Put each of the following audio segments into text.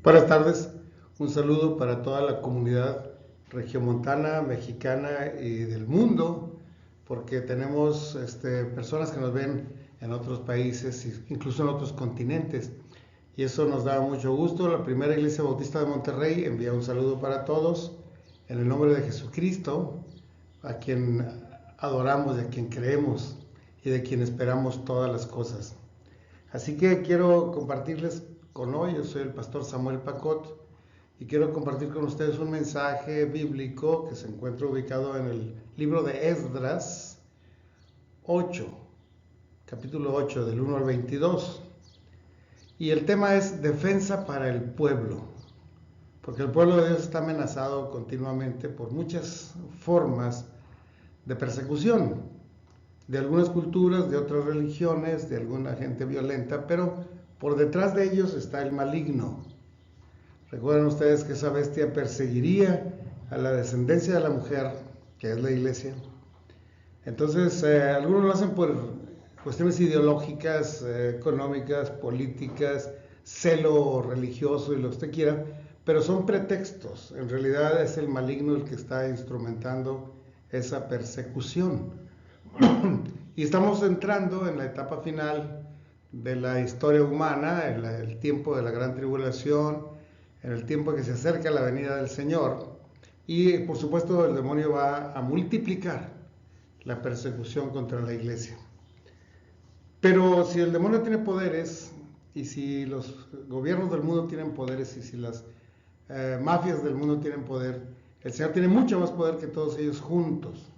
Buenas tardes, un saludo para toda la comunidad regiomontana, mexicana y del mundo, porque tenemos personas que nos ven en otros países, incluso en otros continentes, y eso nos da mucho gusto. La Primera Iglesia Bautista de Monterrey envía un saludo para todos, en el nombre de Jesucristo, a quien adoramos y a quien creemos y de quien esperamos todas las cosas. Así que quiero compartirles con hoy, yo soy el pastor Samuel Pacot, y quiero compartir con ustedes un mensaje bíblico que se encuentra ubicado en el libro de Esdras 8, capítulo 8, del 1 al 22. Y el tema es defensa para el pueblo, porque el pueblo de Dios está amenazado continuamente por muchas formas de persecución, de algunas culturas, de otras religiones, de alguna gente violenta, pero por detrás de ellos está el maligno. Recuerden ustedes que esa bestia perseguiría a la descendencia de la mujer, que es la iglesia. Entonces, algunos lo hacen por cuestiones ideológicas, económicas, políticas, celo religioso y lo que usted quiera, pero son pretextos. En realidad es el maligno el que está instrumentando esa persecución. Y estamos entrando en la etapa final de la historia humana, en el tiempo de la gran tribulación, en el tiempo que se acerca la venida del Señor, y por supuesto el demonio va a multiplicar la persecución contra la iglesia. Pero si el demonio tiene poderes, y si los gobiernos del mundo tienen poderes, y si las mafias del mundo tienen poder, el Señor tiene mucho más poder que todos ellos juntos.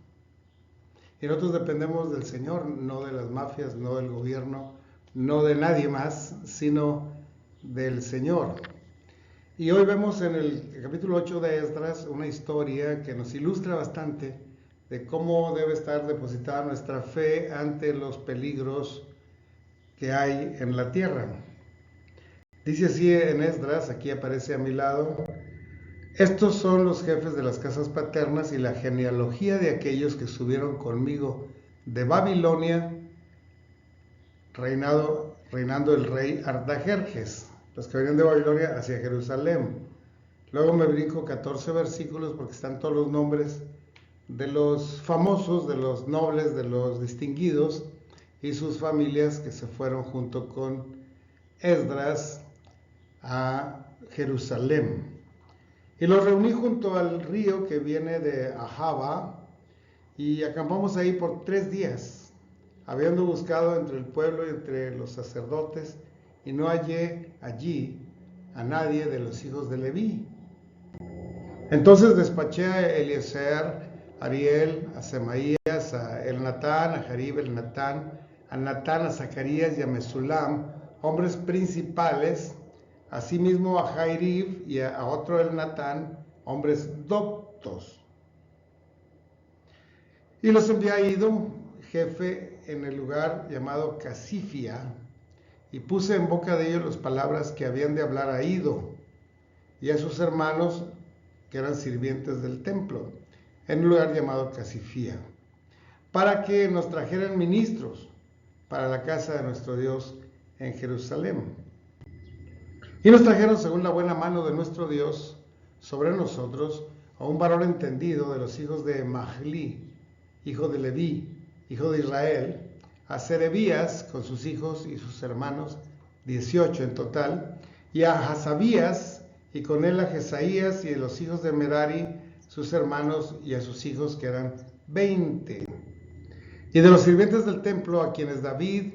Y nosotros dependemos del Señor, no de las mafias, no del gobierno, no de nadie más, sino del Señor. Y hoy vemos en el capítulo 8 de Esdras una historia que nos ilustra bastante de cómo debe estar depositada nuestra fe ante los peligros que hay en la tierra. Dice así en Esdras, aquí aparece a mi lado: estos son los jefes de las casas paternas y la genealogía de aquellos que subieron conmigo de Babilonia, reinando el rey Artajerjes, los que venían de Babilonia hacia Jerusalén. Luego me brinco 14 versículos porque están todos los nombres de los famosos, de los nobles, de los distinguidos y sus familias que se fueron junto con Esdras a Jerusalén. Y los reuní junto al río que viene de Ahava, y acampamos ahí por 3 días, habiendo buscado entre el pueblo y entre los sacerdotes, y no hallé allí a nadie de los hijos de Leví. Entonces despaché a Eliezer, a Ariel, a Semaías, a Elnatán, a Jarib, Elnatán, a Natán, a Zacarías y a Mesulam, hombres principales, asimismo a Jairib y a otro Elnatán, hombres doctos. Y los envié a Ido, jefe en el lugar llamado Casifia, y puse en boca de ellos las palabras que habían de hablar a Ido y a sus hermanos que eran sirvientes del templo, en un lugar llamado Casifia, para que nos trajeran ministros para la casa de nuestro Dios en Jerusalén. Y nos trajeron según la buena mano de nuestro Dios sobre nosotros a un varón entendido de los hijos de Mahli, hijo de Leví, hijo de Israel, a Serebías con sus hijos y sus hermanos, 18 en total, y a Hasabías, y con él a Jesaías y a los hijos de Merari, sus hermanos, y a sus hijos, que eran 20. Y de los sirvientes del templo, a quienes David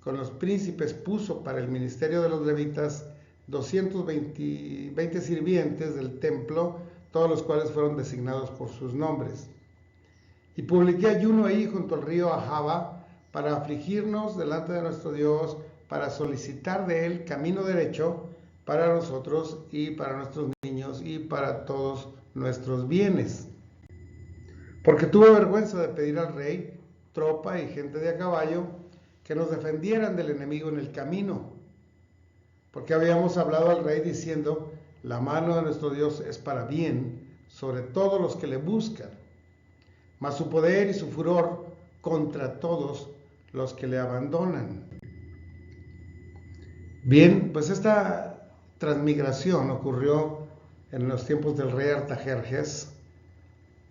con los príncipes puso para el ministerio de los levitas, 220 sirvientes del templo, todos los cuales fueron designados por sus nombres. Y publiqué ayuno ahí junto al río Ahava para afligirnos delante de nuestro Dios, para solicitar de él camino derecho para nosotros y para nuestros niños y para todos nuestros bienes. Porque tuve vergüenza de pedir al rey tropa y gente de a caballo que nos defendieran del enemigo en el camino, porque habíamos hablado al rey diciendo: la mano de nuestro Dios es para bien sobre todos los que le buscan, mas su poder y su furor contra todos los que le abandonan. Bien, pues esta transmigración ocurrió en los tiempos del rey Artajerjes,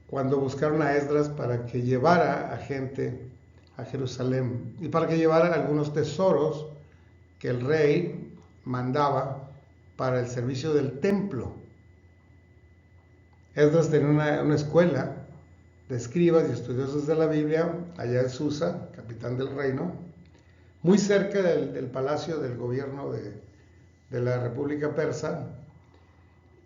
cuando buscaron a Esdras para que llevara a gente a Jerusalén y para que llevara algunos tesoros que el rey mandaba para el servicio del templo. Esdras tenía una escuela de escribas y estudiosos de la Biblia allá en Susa, capital del reino, muy cerca del palacio del gobierno de la República Persa.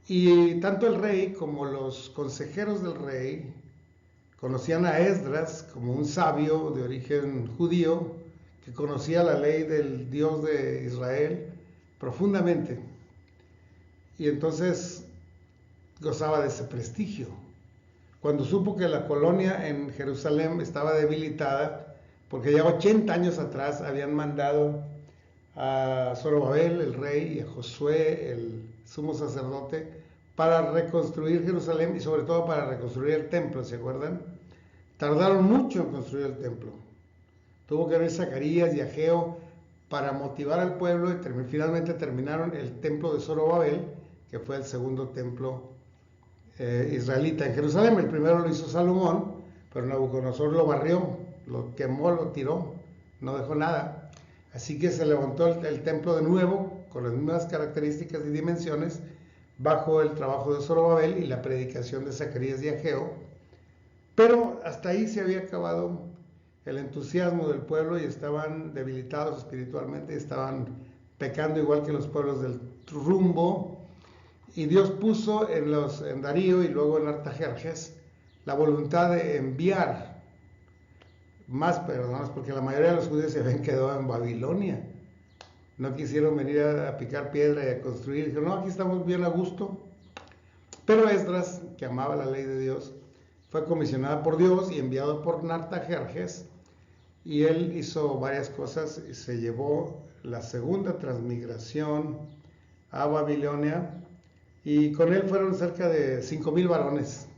Y tanto el rey como los consejeros del rey conocían a Esdras como un sabio de origen judío que conocía la ley del Dios de Israel profundamente. Y entonces gozaba de ese prestigio. Cuando supo que la colonia en Jerusalén estaba debilitada, porque ya 80 años atrás habían mandado a Zorobabel, el rey, y a Josué, el sumo sacerdote, para reconstruir Jerusalén y sobre todo para reconstruir el templo, ¿se acuerdan? Tardaron mucho en construir el templo. Tuvo que venir Zacarías y Ageo para motivar al pueblo y finalmente terminaron el templo de Zorobabel, que fue el segundo templo israelita en Jerusalén. El primero lo hizo Salomón, pero Nabucodonosor lo barrió, lo quemó, lo tiró, no dejó nada. Así que se levantó el templo de nuevo, con las mismas características y dimensiones, bajo el trabajo de Zorobabel y la predicación de Zacarías y Ageo. Pero hasta ahí se había acabado el entusiasmo del pueblo y estaban debilitados espiritualmente, y estaban pecando igual que los pueblos del rumbo. Y Dios puso en Darío y luego en Artajerjes la voluntad de enviar más personas, porque la mayoría de los judíos se habían quedado en Babilonia. No quisieron venir a picar piedra y a construir. Dijeron, no, aquí estamos bien a gusto. Pero Esdras, que amaba la ley de Dios, fue comisionado por Dios y enviado por Artajerjes. Y él hizo varias cosas y se llevó la segunda transmigración a Babilonia. Y con él fueron cerca de 5,000 varones.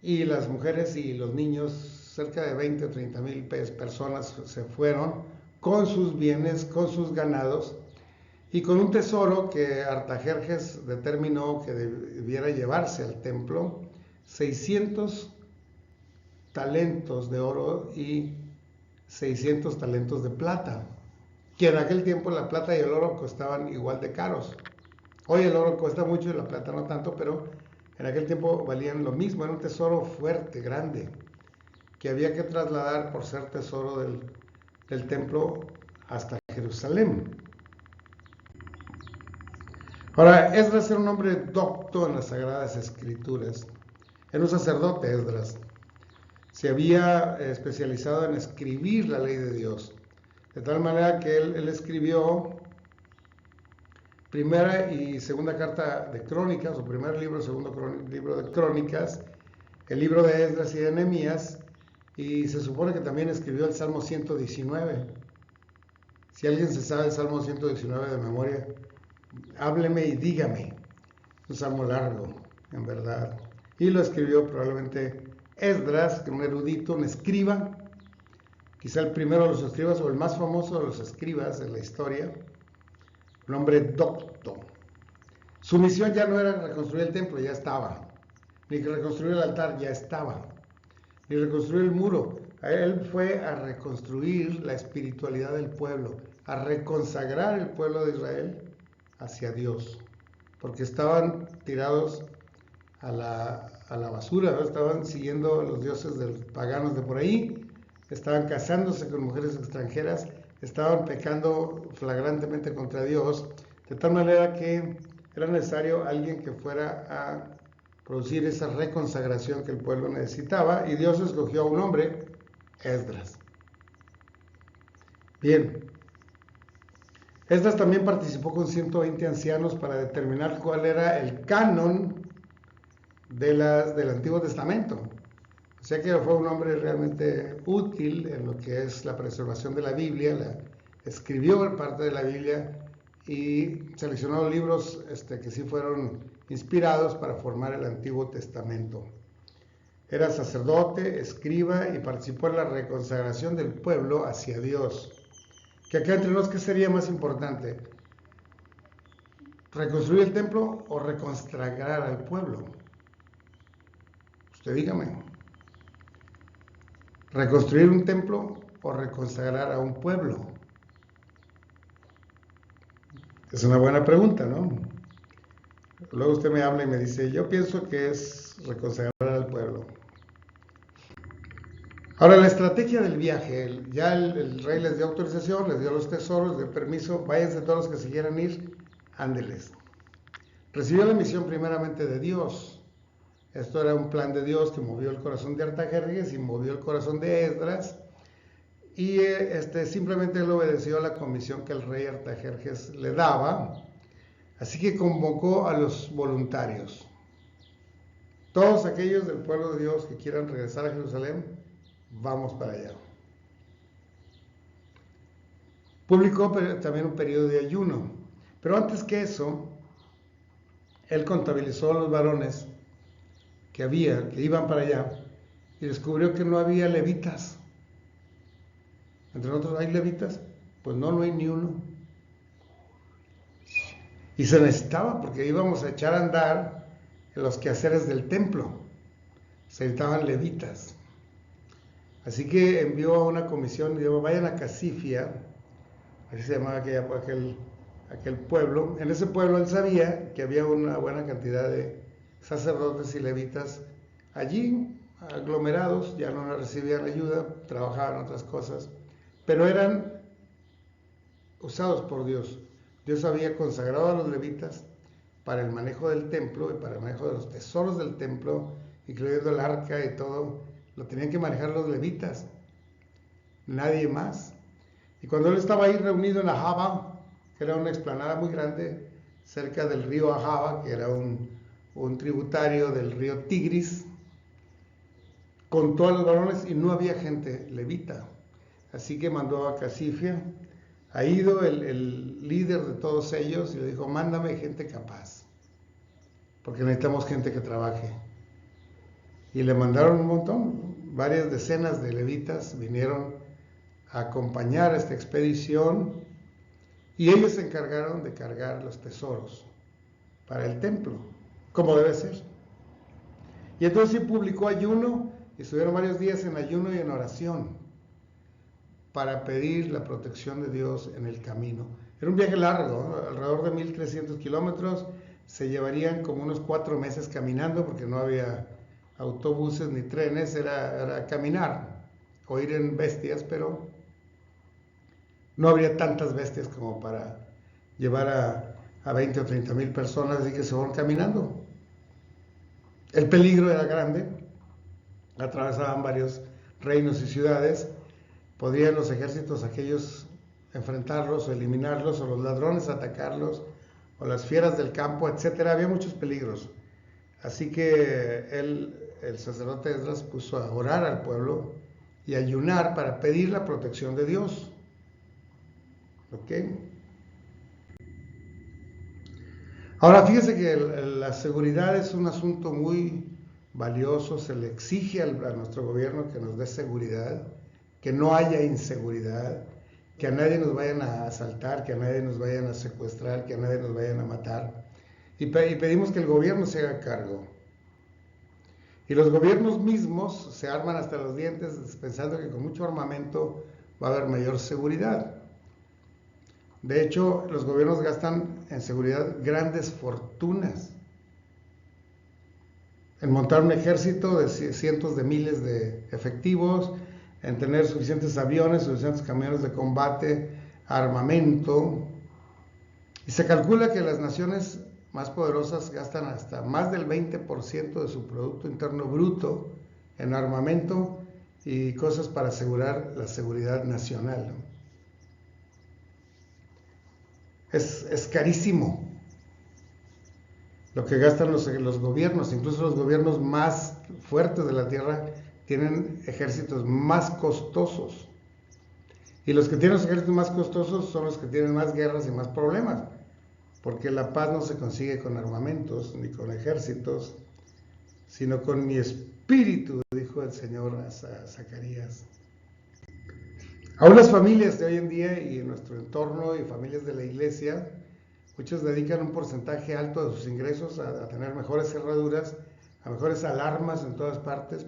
Y las mujeres y los niños, cerca de 20 o 30,000 personas se fueron con sus bienes, con sus ganados y con un tesoro que Artajerjes determinó que debiera llevarse al templo, 600 talentos de oro y 600 talentos de plata, que en aquel tiempo la plata y el oro costaban igual de caros. Hoy el oro cuesta mucho y la plata no tanto, pero en aquel tiempo valían lo mismo. Era un tesoro fuerte, grande, que había que trasladar por ser tesoro del templo hasta Jerusalén. Ahora, Esdras era un hombre docto en las Sagradas Escrituras. Era un sacerdote, Esdras. Se había especializado en escribir la ley de Dios. De tal manera que él escribió primera y segunda carta de Crónicas, o primer libro, segundo libro de Crónicas, el libro de Esdras y de Nehemías, y se supone que también escribió el Salmo 119. Si alguien se sabe el Salmo 119 de memoria, hábleme y dígame. Un salmo largo, en verdad. Y lo escribió probablemente Esdras, un erudito, un escriba, quizá el primero de los escribas o el más famoso de los escribas en la historia, un hombre docto. Su misión ya no era reconstruir el templo, ya estaba. Ni reconstruir el altar, ya estaba. Ni reconstruir el muro. Él fue a reconstruir la espiritualidad del pueblo, a reconsagrar el pueblo de Israel hacia Dios, porque estaban tirados a la basura, ¿no? Estaban siguiendo a los dioses paganos de por ahí, estaban casándose con mujeres extranjeras, estaban pecando flagrantemente contra Dios, de tal manera que era necesario alguien que fuera a producir esa reconsagración que el pueblo necesitaba, y Dios escogió a un hombre, Esdras. Bien, Esdras también participó con 120 ancianos para determinar cuál era el canon del Antiguo Testamento. O sea que fue un hombre realmente útil en lo que es la preservación de la Biblia, escribió parte de la Biblia y seleccionó libros que sí fueron inspirados para formar el Antiguo Testamento. Era sacerdote, escriba y participó en la reconsagración del pueblo hacia Dios. Que acá entre nos, ¿qué sería más importante? ¿Reconstruir el templo o reconsagrar al pueblo? Usted dígame. ¿Reconstruir un templo o reconsagrar a un pueblo? Es una buena pregunta, ¿no? Luego usted me habla y me dice, yo pienso que es reconsagrar al pueblo. Ahora, la estrategia del viaje, ya el rey les dio autorización, les dio los tesoros, les dio permiso, váyanse todos los que se quieran ir, ándeles. Recibió la misión primeramente de Dios. Esto era un plan de Dios que movió el corazón de Artajerjes y movió el corazón de Esdras. Y simplemente él obedeció a la comisión que el rey Artajerjes le daba. Así que convocó a los voluntarios. Todos aquellos del pueblo de Dios que quieran regresar a Jerusalén, vamos para allá. Publicó también un periodo de ayuno. Pero antes que eso, él contabilizó a los varones que iban para allá, y descubrió que no había levitas. Entre nosotros, ¿hay levitas? Pues no hay ni uno. Y se necesitaba, porque íbamos a echar a andar en los quehaceres del templo. Se necesitaban levitas. Así que envió a una comisión y dijo, vayan a Casifia, así se llamaba aquel pueblo. En ese pueblo él sabía que había una buena cantidad de sacerdotes y levitas allí, aglomerados, ya no recibían ayuda, trabajaban otras cosas, pero eran usados por Dios. Dios había consagrado a los levitas para el manejo del templo y para el manejo de los tesoros del templo, incluyendo el arca y todo, lo tenían que manejar los levitas, nadie más. Y cuando él estaba ahí reunido en Ahava, que era una explanada muy grande, cerca del río Ahava, que era un tributario del río Tigris, contó a los varones y no había gente levita. Así que mandó a Casifia, ha ido el líder de todos ellos y le dijo, mándame gente capaz, porque necesitamos gente que trabaje. Y le mandaron un montón, varias decenas de levitas vinieron a acompañar a esta expedición y ellos se encargaron de cargar los tesoros para el templo, como debe ser. Y entonces sí publicó ayuno y estuvieron varios días en ayuno y en oración para pedir la protección de Dios en el camino. Era un viaje largo, ¿no? Alrededor de 1300 kilómetros, se llevarían como unos 4 meses caminando porque no había autobuses ni trenes, era caminar o ir en bestias, pero no habría tantas bestias como para llevar a 20 o 30 mil personas, así que se fueron caminando. El peligro era grande, atravesaban varios reinos y ciudades, podrían los ejércitos aquellos enfrentarlos o eliminarlos, o los ladrones atacarlos, o las fieras del campo, etcétera. Había muchos peligros. Así que el sacerdote Esdras puso a orar al pueblo y ayunar para pedir la protección de Dios. ¿Ok? Ahora fíjese que la seguridad es un asunto muy valioso, se le exige a nuestro gobierno que nos dé seguridad, que no haya inseguridad, que a nadie nos vayan a asaltar, que a nadie nos vayan a secuestrar, que a nadie nos vayan a matar. Y pedimos que el gobierno se haga cargo. Y los gobiernos mismos se arman hasta los dientes pensando que con mucho armamento va a haber mayor seguridad. De hecho, los gobiernos gastan en seguridad grandes fortunas, en montar un ejército de cientos de miles de efectivos, en tener suficientes aviones, suficientes camiones de combate, armamento. Y se calcula que las naciones más poderosas gastan hasta más del 20% de su Producto Interno Bruto en armamento y cosas para asegurar la seguridad nacional, ¿no? Es carísimo lo que gastan los gobiernos, incluso los gobiernos más fuertes de la tierra tienen ejércitos más costosos. Y los que tienen los ejércitos más costosos son los que tienen más guerras y más problemas, porque la paz no se consigue con armamentos ni con ejércitos, sino con mi espíritu, dijo el Señor a Zacarías. Aún las familias de hoy en día y en nuestro entorno y familias de la iglesia Muchos dedican un porcentaje alto de sus ingresos a tener mejores cerraduras, a mejores alarmas en todas partes,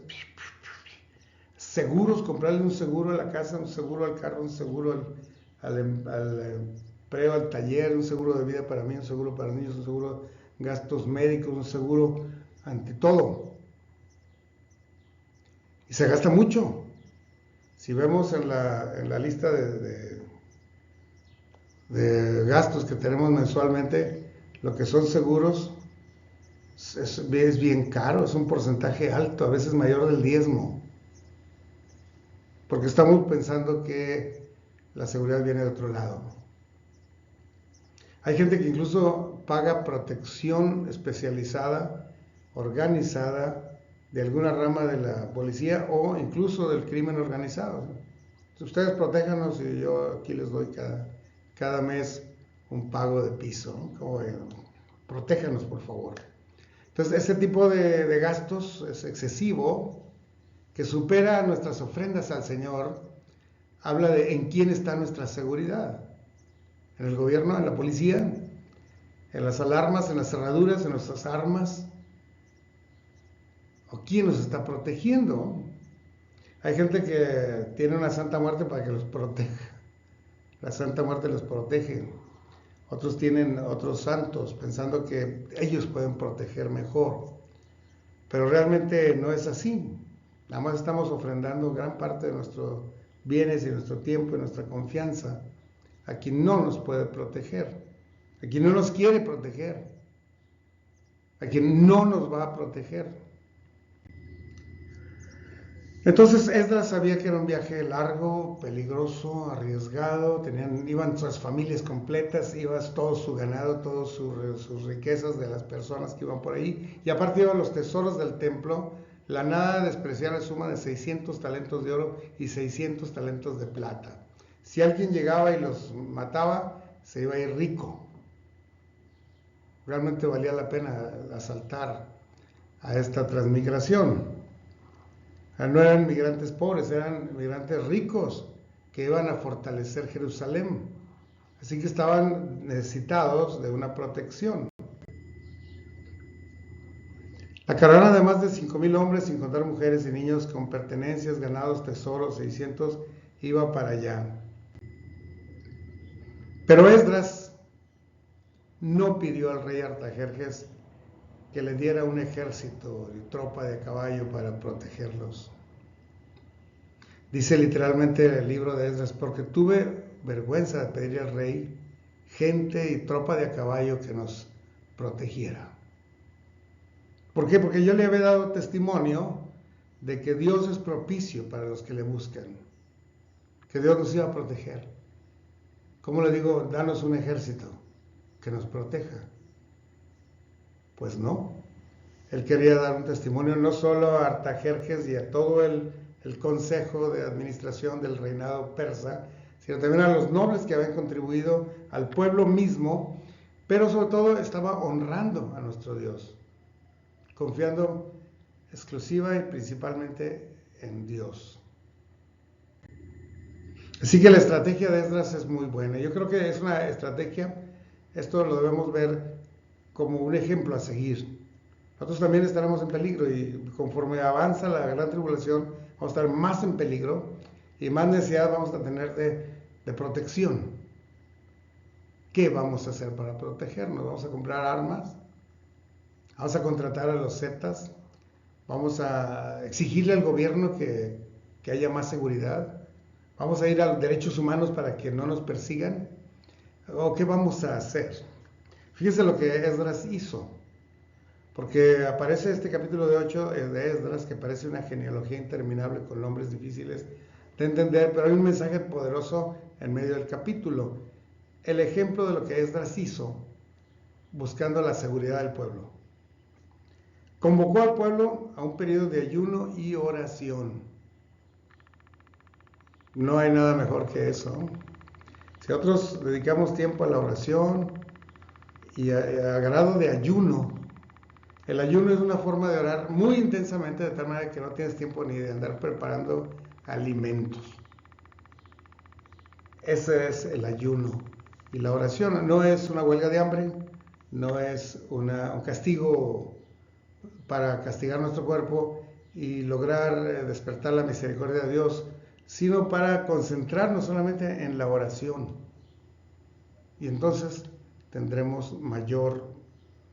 seguros, comprarle un seguro a la casa, un seguro al carro, un seguro al empleo, al taller, un seguro de vida para mí, un seguro para niños, un seguro de gastos médicos, un seguro ante todo. Y se gasta mucho. Si vemos en la lista de gastos que tenemos mensualmente, lo que son seguros es bien caro, es un porcentaje alto, a veces mayor del diezmo, porque estamos pensando que la seguridad viene de otro lado. Hay gente que incluso paga protección especializada, organizada, de alguna rama de la policía o incluso del crimen organizado. Ustedes protéjanos y yo aquí les doy cada mes un pago de piso, ¿no? Como, protéjanos, por favor. Entonces, ese tipo de gastos es excesivo, que supera nuestras ofrendas al Señor, habla de en quién está nuestra seguridad. En el gobierno, en la policía, en las alarmas, en las cerraduras, en nuestras armas. ¿O quién nos está protegiendo? Hay gente que tiene una Santa Muerte para que los proteja. La Santa Muerte los protege. Otros tienen otros santos pensando que ellos pueden proteger mejor. Pero realmente no es así. Nada más estamos ofrendando gran parte de nuestros bienes y nuestro tiempo y nuestra confianza a quien no nos puede proteger, a quien no nos quiere proteger, a quien no nos va a proteger. Entonces Esdras sabía que era un viaje largo, peligroso, arriesgado, iban sus familias completas, iba todo su ganado, todas sus riquezas de las personas que iban por ahí, y aparte iban los tesoros del templo, la nada despreciable suma de 600 talentos de oro y 600 talentos de plata. Si alguien llegaba y los mataba, se iba a ir rico. Realmente valía la pena asaltar a esta transmigración. No eran migrantes pobres, eran migrantes ricos que iban a fortalecer Jerusalén. Así que estaban necesitados de una protección. La caravana de más de 5,000 hombres, sin contar mujeres y niños, con pertenencias, ganados, tesoros, 600, iba para allá. Pero Esdras no pidió al rey Artajerjes que le diera un ejército y tropa de caballo para protegerlos. Dice literalmente el libro de Esdras, porque tuve vergüenza de pedirle al rey gente y tropa de a caballo que nos protegiera. ¿Por qué? Porque yo le había dado testimonio de que Dios es propicio para los que le buscan, que Dios nos iba a proteger. ¿Cómo le digo? Danos un ejército que nos proteja. Pues no. Él quería dar un testimonio no solo a Artajerjes y a todo el consejo de administración del reinado persa, sino también a los nobles que habían contribuido, al pueblo mismo, pero sobre todo estaba honrando a nuestro Dios, confiando exclusiva y principalmente en Dios. Así que la estrategia de Esdras es muy buena. Yo creo que es una estrategia, esto lo debemos ver como un ejemplo a seguir. Nosotros también estaremos en peligro y conforme avanza la gran tribulación vamos a estar más en peligro y más necesidad vamos a tener de protección. ¿Qué vamos a hacer para protegernos? ¿Vamos a comprar armas? ¿Vamos a contratar a los zetas? ¿Vamos a exigirle al gobierno que haya más seguridad? ¿Vamos a ir a los derechos humanos para que no nos persigan? ¿O qué vamos a hacer? Fíjense lo que Esdras hizo. Porque aparece este capítulo de 8 de Esdras, que parece una genealogía interminable con nombres difíciles de entender, pero hay un mensaje poderoso en medio del capítulo. El ejemplo de lo que Esdras hizo buscando la seguridad del pueblo. Convocó al pueblo a un periodo de ayuno y oración. No hay nada mejor que eso. Si nosotros dedicamos tiempo a la oración y a grado de ayuno, el ayuno es una forma de orar muy intensamente, de tal manera que no tienes tiempo ni de andar preparando alimentos. Ese es el ayuno. Y la oración no es una huelga de hambre, no es un castigo para castigar nuestro cuerpo y lograr despertar la misericordia de Dios, sino para concentrarnos solamente en la oración. Y entonces tendremos mayor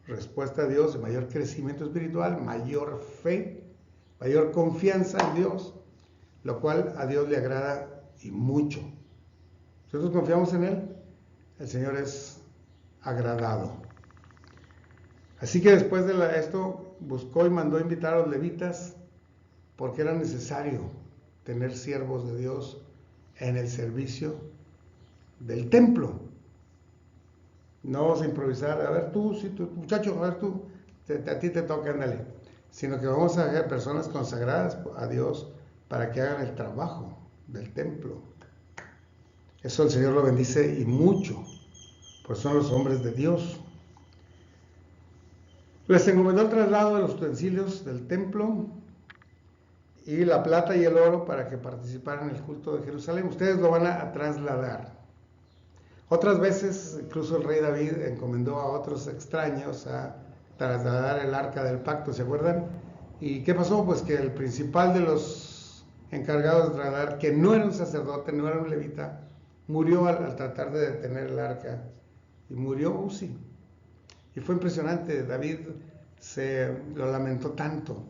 respuesta a Dios, mayor crecimiento espiritual, mayor fe, mayor confianza en Dios, lo cual a Dios le agrada y mucho. Si nosotros confiamos en Él, el Señor es agradado. Así que después de esto buscó y mandó invitar a los levitas porque era necesario tener siervos de Dios en el servicio del templo. No vamos a improvisar, a ver tú, sí, tú, muchacho, a ver tú, a ti te toca, ándale. Sino que vamos a ser personas consagradas a Dios para que hagan el trabajo del templo. Eso el Señor lo bendice y mucho, pues son los hombres de Dios. Les encomendó el traslado de los utensilios del templo y la plata y el oro para que participaran en el culto de Jerusalén. Ustedes lo van a trasladar. Otras veces, incluso el rey David encomendó a otros extraños a trasladar el arca del pacto, ¿se acuerdan? ¿Y qué pasó? Pues que el principal de los encargados de trasladar, que no era un sacerdote, no era un levita, murió al tratar de detener el arca. Y murió Uzi. Y fue impresionante, David lo lamentó tanto.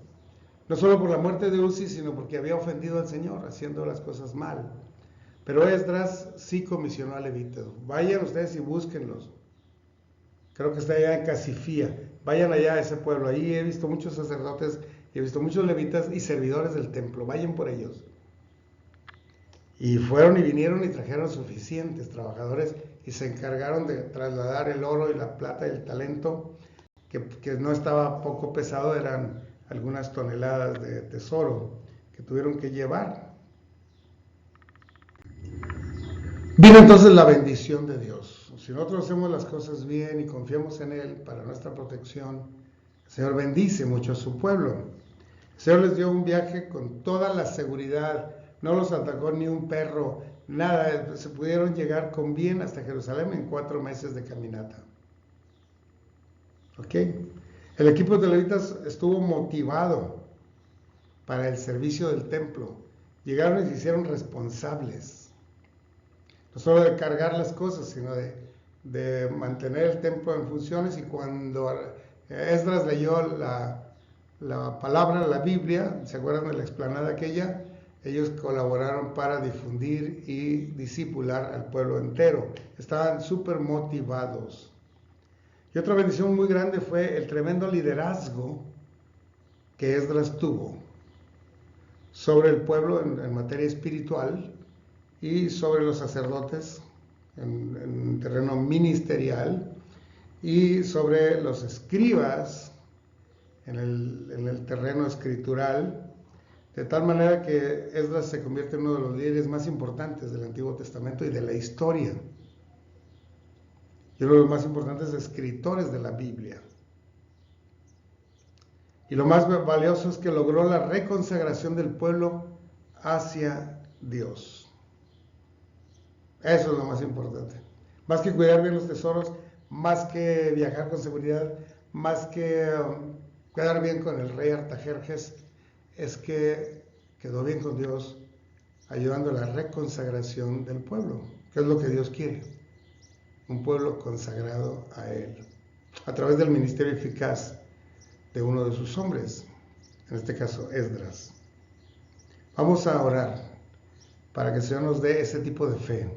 No solo por la muerte de Uzi, sino porque había ofendido al Señor, haciendo las cosas mal. Pero Esdras sí comisionó a levitas. Vayan ustedes y búsquenlos. Creo que está allá en Casifía. Vayan allá a ese pueblo. Ahí he visto muchos sacerdotes, he visto muchos levitas y servidores del templo. Vayan por ellos. Y fueron y vinieron y trajeron suficientes trabajadores y se encargaron de trasladar el oro y la plata y el talento, que no estaba poco pesado, eran algunas toneladas de tesoro que tuvieron que llevar. Vino entonces la bendición de Dios. Si nosotros hacemos las cosas bien y confiamos en Él para nuestra protección, el Señor bendice mucho a su pueblo. El Señor les dio un viaje con toda la seguridad, no los atacó ni un perro, nada, se pudieron llegar con bien hasta Jerusalén en 4 meses de caminata. ¿Ok? El equipo de levitas estuvo motivado para el servicio del templo. Llegaron y se hicieron responsables. No solo de cargar las cosas, sino de mantener el templo en funciones. Y cuando Esdras leyó la palabra, la Biblia, ¿se acuerdan de la explanada aquella? Ellos colaboraron para difundir y discipular al pueblo entero. Estaban súper motivados. Y otra bendición muy grande fue el tremendo liderazgo que Esdras tuvo sobre el pueblo en materia espiritual y sobre los sacerdotes en terreno ministerial y sobre los escribas en el terreno escritural, de tal manera que Esdras se convierte en uno de los líderes más importantes del Antiguo Testamento y de la historia, y uno de los más importantes escritores de la Biblia. Y lo más valioso es que logró la reconsagración del pueblo hacia Dios. Eso es lo más importante. Más que cuidar bien los tesoros, más que viajar con seguridad, más que quedar bien con el rey Artajerjes, es que quedó bien con Dios, ayudando a la reconsagración del pueblo, que es lo que Dios quiere. Un pueblo consagrado a Él, a través del ministerio eficaz de uno de sus hombres, en este caso Esdras. Vamos a orar para que el Señor nos dé ese tipo de fe.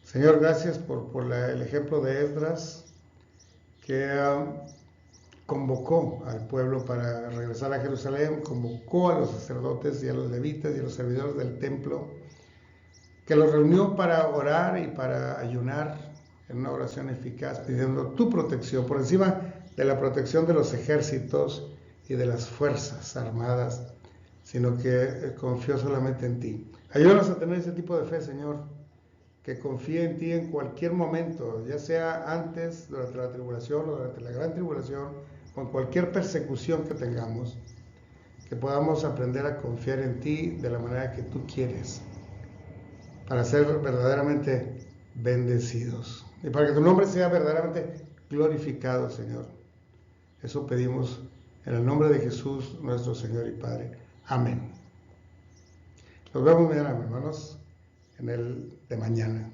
Señor, gracias por el ejemplo de Esdras, que convocó al pueblo para regresar a Jerusalén, convocó a los sacerdotes y a los levitas y a los servidores del templo, que los reunió para orar y para ayunar en una oración eficaz, pidiendo tu protección por encima de la protección de los ejércitos y de las fuerzas armadas, sino que confió solamente en ti. Ayúdanos a tener ese tipo de fe, Señor, que confíe en ti en cualquier momento, ya sea antes, durante la tribulación o durante la gran tribulación, con cualquier persecución que tengamos, que podamos aprender a confiar en ti de la manera que tú quieres, para ser verdaderamente bendecidos. Y para que tu nombre sea verdaderamente glorificado, Señor. Eso pedimos en el nombre de Jesús, nuestro Señor y Padre. Amén. Nos vemos mañana, hermanos, en el de mañana.